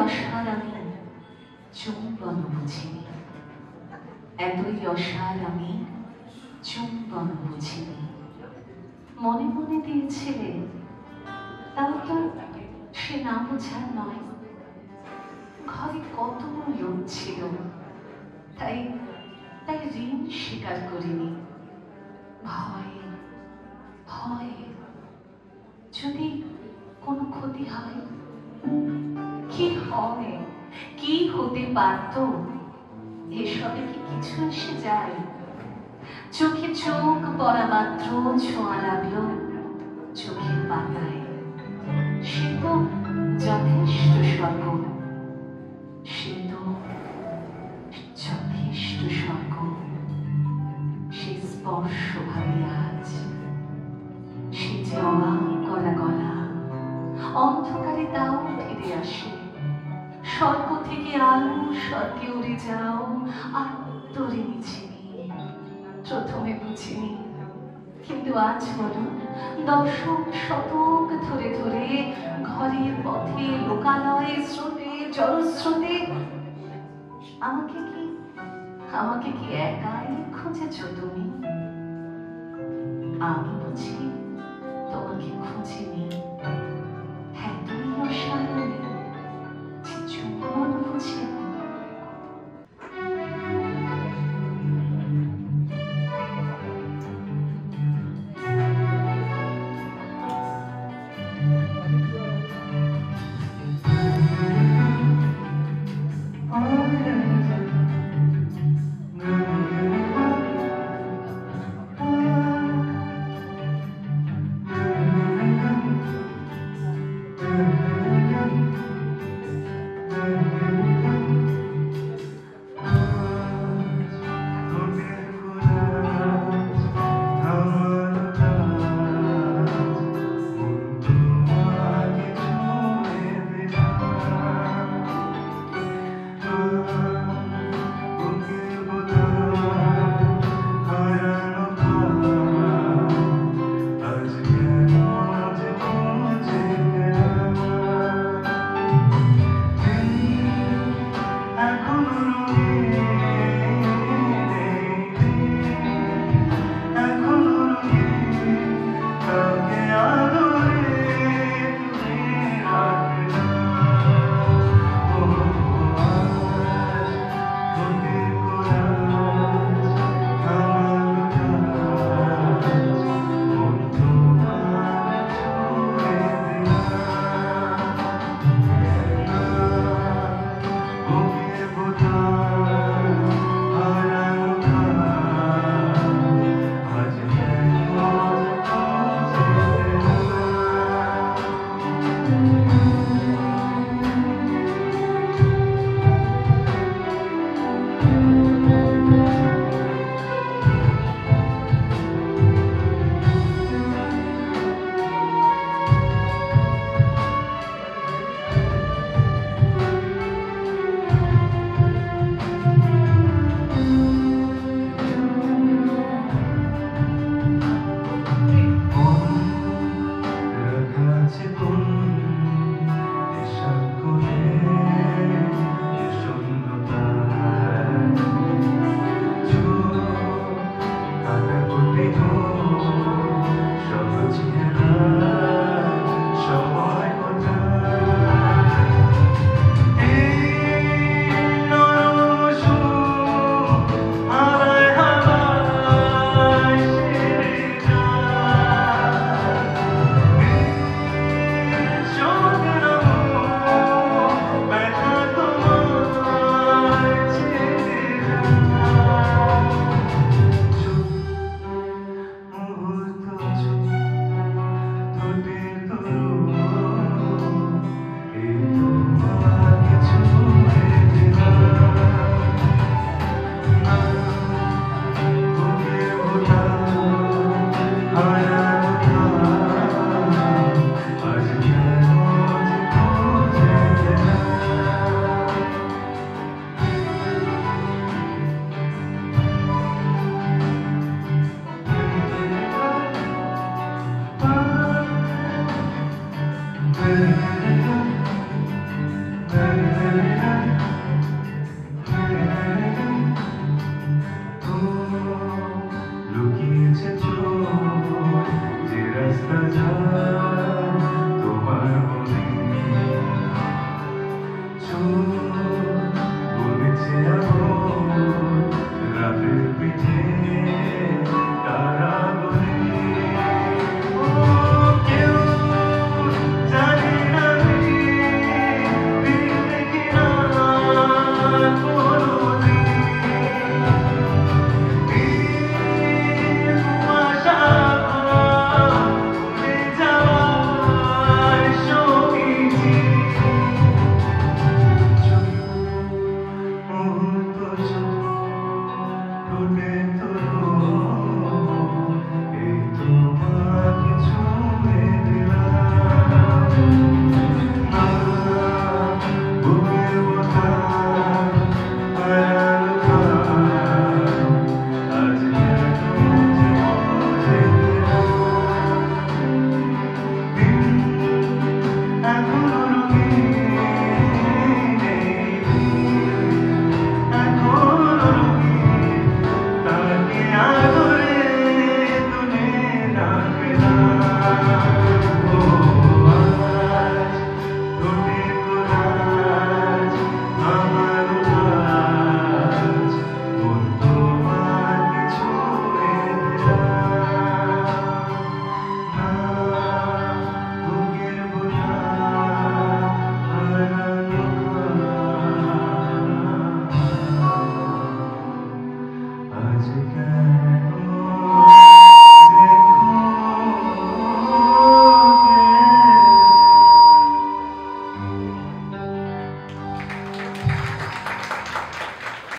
অসার আমি চুম্বন বুঝিনি, এতই অসার আমি চুম্বন বুঝিনি। মনে মনে দিয়েছিলে, তাও তো সে না বোঝার নয়। ঘরে কত লোক ছিল, তাই তাই ঋণ স্বীকার করিনি। ভয়ে ভয়ে যদি কোনো ক্ষতি হয়, কি হয়, কি হতে পারত, এসবে কি কিছু এসে যায়? চোখে চোখ পড়া মাত্র ছোঁয়া লাগলো চোখের পাতায়। সে তো যথেষ্ট স্বর্গ, সে তো যথেষ্ট স্বর্গ। সে স্পর্শ ভাবে আজ, সে যে অবাক করা গলা, অন্ধকারে তাও ফিরে আসে। স্বর্গ থেকে আলো স্বর্গে উড়ে যাও, আত্মরে মিছিনি। প্রথমে বুঝিনি, কিন্তু আজ বলো, দশক শতক ধরে ধরে ঘরে পথে লোকালয়ে স্রোতে জলস্রোতে আমাকে কি একাই খুঁজেছ তুমি? আমি বুঝি তোমাকে খুঁজিনি। এতই অসাধারণ যে চুম্বন বুঝিনি। 아